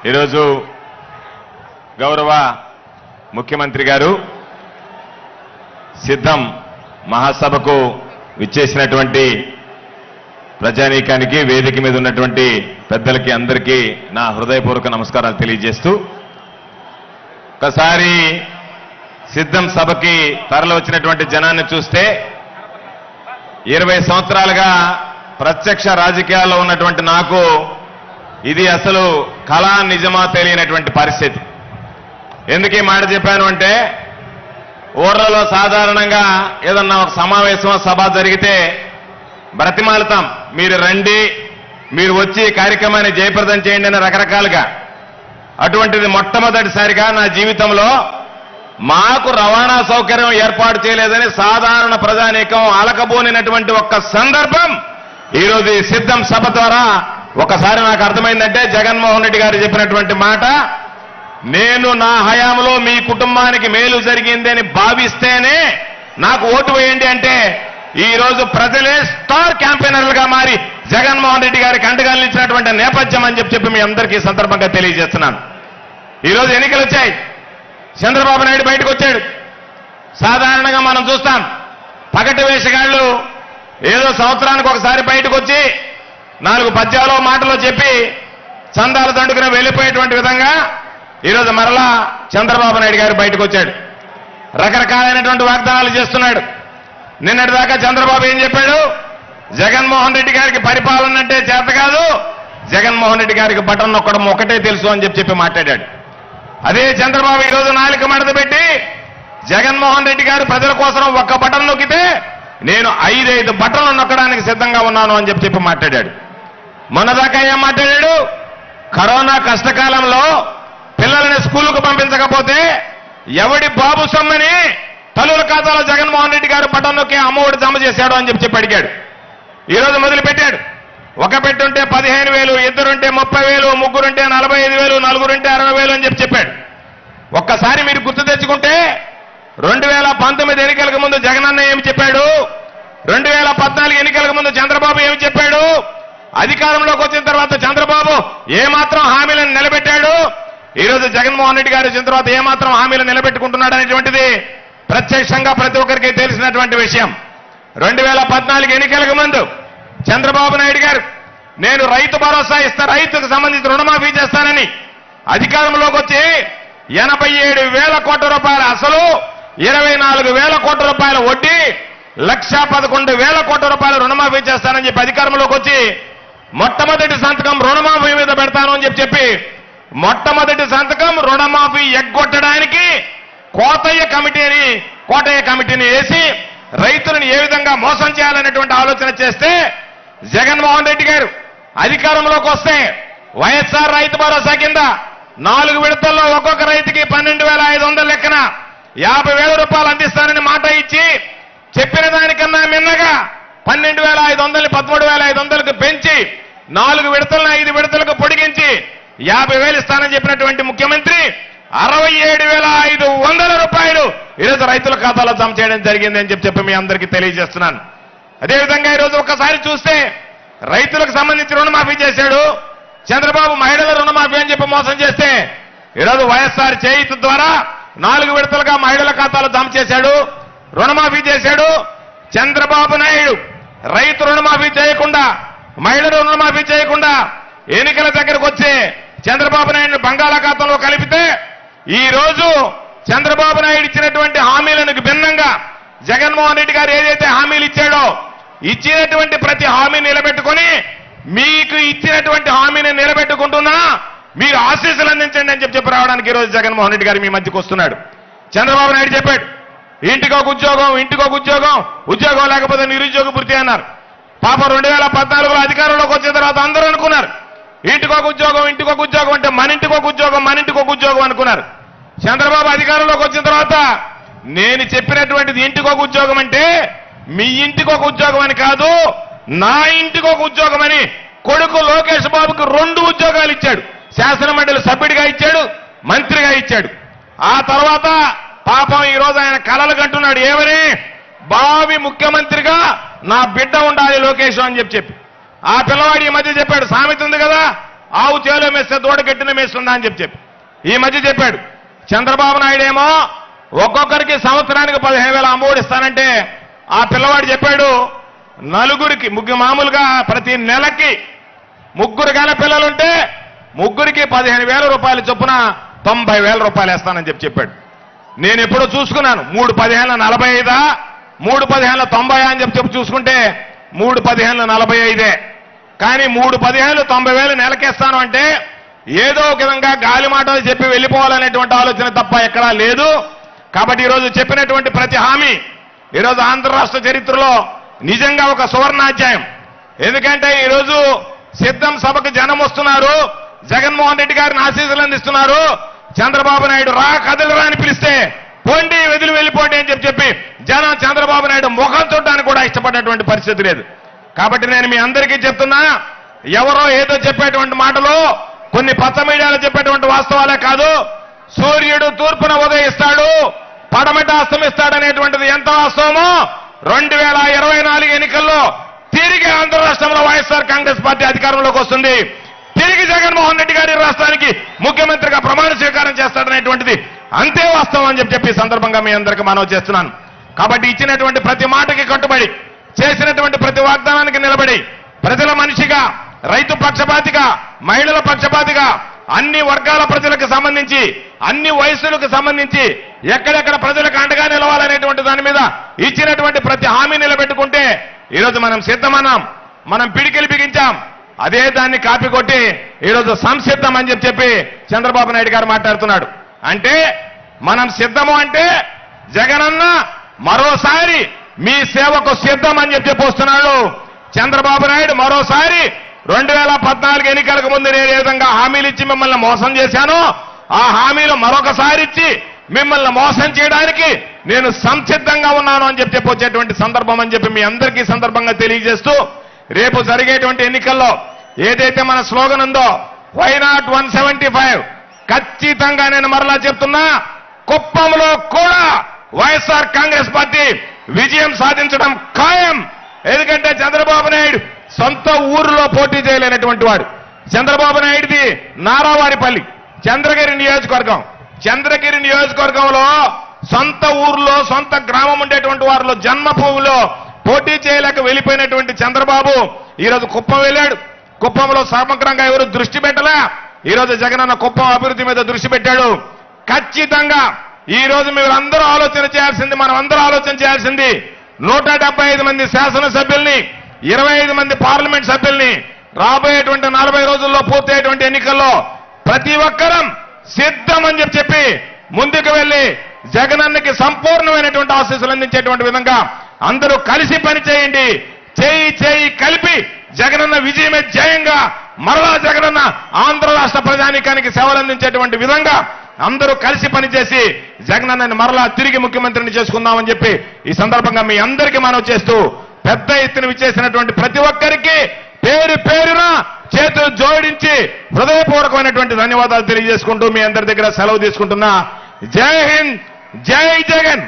ఈరోజు గౌరవ ముఖ్యమంత్రి గారు సిద్ధం మహాసభకు విచ్చేసినటువంటి ప్రజానీకానికి వేదిక మీద ఉన్నటువంటి పెద్దలకి అందరికీ నా హృదయపూర్వక నమస్కారాలు తెలియజేస్తూ ఒకసారి సిద్ధం సభకి తరలి వచ్చినటువంటి జనాన్ని చూస్తే 20 సంవత్సరాలుగా ప్రత్యక్ష రాజకీయాల్లో ఉన్నటువంటి నాకు ఇది అసలు కళా నిజమా తెలియనటువంటి పరిస్థితి. ఎందుకు ఈ మాట చెప్పాను అంటే ఊర్లలో సాధారణంగా ఏదన్నా ఒక సమావేశం సభ జరిగితే బ్రతిమాలుతాం, మీరు రండి, మీరు వచ్చి కార్యక్రమాన్ని జయప్రదం చేయండి అని రకరకాలుగా. అటువంటిది మొట్టమొదటిసారిగా నా జీవితంలో మాకు రవాణా సౌకర్యం ఏర్పాటు చేయలేదని సాధారణ ప్రజానీకం అలకబోనినటువంటి ఒక్క సందర్భం ఈరోజు ఈ సిద్ధం సభ ద్వారా ఒకసారి నాకు అర్థమైందంటే జగన్మోహన్ రెడ్డి గారు చెప్పినటువంటి మాట, నేను నా హయాంలో మీ కుటుంబానికి మేలు జరిగిందని భావిస్తేనే నాకు ఓటు వేయండి అంటే ఈ రోజు ప్రజలే స్టార్ క్యాంపెయినర్లుగా మారి జగన్మోహన్ రెడ్డి గారికి అండగా నిలిచినటువంటి నేపథ్యం అని చెప్పి మీ అందరికీ సందర్భంగా తెలియజేస్తున్నాను. ఈరోజు ఎన్నికలు వచ్చాయి, చంద్రబాబు నాయుడు బయటకు వచ్చాడు. సాధారణంగా మనం చూస్తాం పగటి వేషగాళ్లు ఏదో సంవత్సరానికి ఒకసారి బయటకు వచ్చి 4 పద్యాలు మాటలో చెప్పి చందాలు దండుకుని వెళ్ళిపోయేటువంటి విధంగా ఈరోజు మరలా చంద్రబాబు నాయుడు గారు బయటకు వచ్చాడు. రకరకాలైనటువంటి వాగ్దానాలు చేస్తున్నాడు. నిన్నటిదాకా చంద్రబాబు ఏం చెప్పాడు? జగన్మోహన్ రెడ్డి గారికి పరిపాలన అంటే చేత కాదు, జగన్మోహన్ రెడ్డి గారికి బటన్ నొక్కడం ఒకటే తెలుసు అని చెప్పి మాట్లాడాడు. అదే చంద్రబాబు ఈరోజు నాలుక మడత పెట్టి జగన్మోహన్ రెడ్డి గారు ప్రజల కోసం ఒక్క బటన్ నొక్కితే నేను 5 బటన్లు నొక్కడానికి సిద్ధంగా ఉన్నాను అని చెప్పి మాట్లాడాడు. మొన్నదాకా ఏం మాట్లాడాడు? కరోనా కష్టకాలంలో పిల్లల్ని స్కూలుకు పంపించకపోతే ఎవడి బాబు సొమ్మని తల్లుల ఖాతాలో జగన్మోహన్ రెడ్డి గారు బటన్ నొక్కి అమ్మఒడి జమ చేశాడు అని చెప్పి అడిగాడు. ఈరోజు మొదలుపెట్టాడు. ఒక పెట్టుంటే 15,000, ఇద్దరుంటే 30,000, ముగ్గురుంటే 45,000, నలుగురుంటే 60,000 అని చెప్పాడు. ఒక్కసారి మీరు గుర్తు తెచ్చుకుంటే 2019 ఎన్నికలకు ముందు జగనన్న ఏమి చెప్పాడు, 2014 ఎన్నికలకు ముందు చంద్రబాబు ఏమి చెప్పాడు, అధికారంలోకి వచ్చిన తర్వాత చంద్రబాబు ఏమాత్రం హామీలను నిలబెట్టాడు, ఈరోజు జగన్మోహన్ రెడ్డి గారు వచ్చిన తర్వాత ఏమాత్రం హామీలు నిలబెట్టుకుంటున్నాడు అనేటువంటిది ప్రత్యక్షంగా ప్రతి ఒక్కరికి తెలిసినటువంటి విషయం. 2014 ఎన్నికలకు ముందు చంద్రబాబు నాయుడు గారు నేను రైతు భరోసా ఇస్తా, రైతుకు సంబంధించి రుణమాఫీ చేస్తానని అధికారంలోకి వచ్చి 87,000 కోట్ల రూపాయల అసలు, 24,000 కోట్ల రూపాయల వడ్డీ, 1,11,000 కోట్ల రూపాయల రుణమాఫీ చేస్తానని చెప్పి అధికారంలోకి వచ్చి మొట్టమొదటి సంతకం రుణమాఫీ మీద పెడతాను అని చెప్పి మొట్టమొదటి సంతకం రుణమాఫీ ఎగ్గొట్టడానికి కోటయ్య కమిటీని వేసి రైతులను ఏ విధంగా మోసం చేయాలనేటువంటి ఆలోచన చేస్తే జగన్మోహన్ రెడ్డి గారు అధికారంలోకి వస్తే వైఎస్ఆర్ రైతు భరోసా కింద 4 విడతల్లో ఒక్కొక్క రైతుకి 12,500 లెక్కన 50,000 రూపాయలు అందిస్తానని మాట ఇచ్చి చెప్పిన దానికన్నా మిన్నగా 12,500 13,500కు పెంచి 4 విడతలను 5 విడతలకు పొడిగించి 50,000 ఇస్తానని చెప్పినటువంటి ముఖ్యమంత్రి 67,500 రూపాయలు ఈరోజు రైతుల ఖాతాలో జమ చేయడం జరిగింది అని చెప్పి మీ అందరికీ తెలియజేస్తున్నాను. అదేవిధంగా ఈరోజు ఒక్కసారి చూస్తే రైతులకు సంబంధించి రుణమాఫీ చేశాడు చంద్రబాబు, మహిళల రుణమాఫీ అని చెప్పి మోసం చేస్తే ఈరోజు వైఎస్ఆర్ చేయూత ద్వారా 4 విడతలుగా మహిళల ఖాతాలో జమ చేశాడు, రుణమాఫీ చేశాడు. చంద్రబాబు నాయుడు రైతు రుణమాఫీ చేయకుండా, మహిళల రుణమాఫీ చేయకుండా ఎన్నికల దగ్గరకు వచ్చే చంద్రబాబు నాయుడు బంగాళాఖాతంలో కలిపితే ఈ రోజు చంద్రబాబు నాయుడు ఇచ్చినటువంటి హామీలకు భిన్నంగా జగన్మోహన్ రెడ్డి గారు ఏదైతే హామీలు ఇచ్చాడో ఇచ్చినటువంటి ప్రతి హామీని నిలబెట్టుకొని మీకు ఇచ్చినటువంటి హామీని నిలబెట్టుకుంటున్నా మీరు ఆశీస్సులు అందించండి అని చెప్పి రావడానికి ఈరోజు జగన్మోహన్ రెడ్డి గారు మీ మధ్యకు వస్తున్నాడు. చంద్రబాబు నాయుడు చెప్పాడు ఇంటికొక ఉద్యోగం, ఉద్యోగం లేకపోతే నిరుద్యోగ భృతి అన్నారు. పాపం 2014లో అధికారంలోకి వచ్చిన తర్వాత అందరూ అనుకున్నారు ఇంటికొక ఉద్యోగం అంటే మన ఇంటికొక ఉద్యోగం అనుకున్నారు. చంద్రబాబు అధికారంలోకి వచ్చిన తర్వాత నేను చెప్పినటువంటిది ఇంటికొక ఉద్యోగం అంటే మీ ఇంటికొక ఉద్యోగం అని కాదు, నా ఇంటికొక ఉద్యోగం అని కొడుకు లోకేష్ బాబుకు 2 ఉద్యోగాలు ఇచ్చాడు. శాసనమండలి సభ్యుడిగా ఇచ్చాడు, మంత్రిగా ఇచ్చాడు. ఆ తర్వాత పాపం ఈ రోజు ఆయన కలలు కంటున్నాడు ఏమని, భావి ముఖ్యమంత్రిగా నా బిడ్డ ఉండాలి లోకేష్ అని చెప్పి. ఆ పిల్లవాడి ఈ మధ్య చెప్పాడు, సామెత ఉంది కదా, ఆవు చేలో మేస్తే దూడ గట్టిన మేస్తుందా అని చెప్పి ఈ మధ్య చెప్పాడు. చంద్రబాబు నాయుడు ఏమో ఒక్కొక్కరికి సంవత్సరానికి 15,000 అమ్మఒడి ఇస్తానంటే ఆ పిల్లవాడు చెప్పాడు నలుగురికి మామూలుగా ప్రతి నెలకి 3 గల పిల్లలుంటే ముగ్గురికి 15,000 రూపాయలు చొప్పున 90,000 రూపాయలు వేస్తానని చెప్పాడు. నేను ఎప్పుడో చూసుకున్నాను 3 15 45 3 15 90 అని చెప్పి చూసుకుంటే 3 15 45 కానీ 3 15 90,000 నెలకేస్తాను అంటే ఏదో ఒక విధంగా గాలి మాటలు చెప్పి వెళ్ళిపోవాలనేటువంటి ఆలోచన తప్ప ఎక్కడా లేదు. కాబట్టి ఈరోజు చెప్పినటువంటి ప్రతి హామీ ఈరోజు ఆంధ్ర రాష్ట్ర చరిత్రలో నిజంగా ఒక సువర్ణాధ్యాయం. ఎందుకంటే ఈరోజు సిద్ధం సభకు జనం వస్తున్నారు, జగన్మోహన్ రెడ్డి గారిని ఆశీస్సులు అందిస్తున్నారు. చంద్రబాబు నాయుడు రా కదలరా అని పిలిస్తే పోండి వెదిలి వెళ్ళిపోండి అని చెప్పి జనం చంద్రబాబు నాయుడు ముఖం చూడడానికి కూడా ఇష్టపడినటువంటి పరిస్థితి లేదు. కాబట్టి నేను మీ అందరికీ చెప్తున్నా, ఎవరో ఏదో చెప్పేటువంటి మాటలు కొన్ని పచ్చ మీడియాలో చెప్పేటువంటి వాస్తవాలే కాదు. సూర్యుడు తూర్పున ఉదయిస్తాడు, పడమట అస్తమిస్తాడనేటువంటిది ఎంత వాస్తవమో 2024 ఎన్నికల్లో తిరిగి ఆంధ్ర రాష్ట్రంలో వైఎస్ఆర్ కాంగ్రెస్ పార్టీ అధికారంలోకి వస్తుంది. తిరిగి జగన్మోహన్ రెడ్డి గారి రాష్ట్రానికి ముఖ్యమంత్రిగా ప్రమాణ స్వీకారం చేస్తాడనేటువంటిది అంతే వాస్తవం అని చెప్పి సందర్భంగా మీ అందరికీ మనవి చేస్తున్నాను. కాబట్టి ఇచ్చినటువంటి ప్రతి మాటకి కట్టుబడి, చేసినటువంటి ప్రతి వాగ్దానానికి నిలబడి, ప్రజల మనిషిగా, రైతు పక్షపాతిగా, మహిళల పక్షపాతిగా, అన్ని వర్గాల ప్రజలకు సంబంధించి, అన్ని వయసులకు సంబంధించి ఎక్కడెక్కడ ప్రజలకు అండగా నిలవాలనేటువంటి దాని మీద ఇచ్చినటువంటి ప్రతి హామీ నిలబెట్టుకుంటే ఈరోజు మనం సిద్ధమన్నాం, మనం పిడికిలి బిగించాం. అదే దాన్ని కాపీ కొట్టి ఈరోజు సంసిద్ధం అని చెప్పి చంద్రబాబు నాయుడు గారు మాట్లాడుతున్నాడు. అంటే మనం సిద్ధము అంటే జగనన్న మరోసారి మీ సేవకు సిద్ధం అని చెప్పి వస్తున్నాడు. చంద్రబాబు నాయుడు మరోసారి 2014 ఎన్నికలకు ముందు నేను ఏ విధంగా హామీలు ఇచ్చి మిమ్మల్ని మోసం చేశానో ఆ హామీలు మరొకసారి ఇచ్చి మిమ్మల్ని మోసం చేయడానికి నేను సంసిద్ధంగా ఉన్నాను అని చెప్పి వచ్చేటువంటి సందర్భం అని చెప్పి మీ అందరికీ సందర్భంగా తెలియజేస్తూ, రేపు జరిగేటువంటి ఎన్నికల్లో ఏదైతే మన స్లోగన్ ఉందో వై నాట్ 175 ఖచ్చితంగా నేను మరలా చెప్తున్నా, కుప్పంలో కూడా వైఎస్ఆర్ కాంగ్రెస్ పార్టీ విజయం సాధించడం ఖాయం. ఎందుకంటే చంద్రబాబు నాయుడు సొంత ఊరిలో పోటీ చేయలేనటువంటి వాడు. చంద్రబాబు నాయుడిది నారావారిపల్లి చంద్రగిరి నియోజకవర్గం. చంద్రగిరి నియోజకవర్గంలో సొంత ఊర్లో సొంత గ్రామం ఉండేటువంటి వారిలో జన్మభూమిలో పోటీ చేయలేక వెళ్ళిపోయినటువంటి చంద్రబాబు ఈరోజు కుప్పం వెళ్ళాడు. కుప్పంలో సమగ్రంగా ఎవరు దృష్టి పెట్టలే. ఈరోజు జగనన్న కుప్పం అభివృద్ధి మీద దృష్టి పెట్టాడు. ఖచ్చితంగా ఈ రోజు మీరు అందరూ ఆలోచన చేయాల్సింది, మనం అందరూ ఆలోచన చేయాల్సింది 175 మంది శాసనసభ్యుల్ని, 25 మంది పార్లమెంట్ సభ్యుల్ని రాబోయేటువంటి 40 రోజుల్లో పూర్తయ్యేటువంటి ఎన్నికల్లో ప్రతి ఒక్కరం సిద్ధం అని చెప్పి ముందుకు వెళ్లి జగనన్నకి సంపూర్ణమైనటువంటి ఆశీస్సులు అందించేటువంటి విధంగా అందరూ కలిసి పనిచేయండి. చేయి కలిపి జగనన్న విజయమే జయంగా మరలా జగనన్న ఆంధ్ర రాష్ట్ర ప్రజానీకానికి సేవలు అందించేటువంటి విధంగా అందరూ కలిసి పనిచేసి జగనన్నని మరలా తిరిగి ముఖ్యమంత్రిని చేసుకుందామని చెప్పి ఈ సందర్భంగా మీ అందరికీ మనవి చేస్తూ, పెద్ద ఎత్తున విచ్చేసినటువంటి ప్రతి ఒక్కరికి పేరు పేరున చేతులు జోడించి హృదయపూర్వకమైనటువంటి ధన్యవాదాలు తెలియజేసుకుంటూ మీ అందరి దగ్గర సెలవు తీసుకుంటున్నా. జై హింద్, జై జగన్.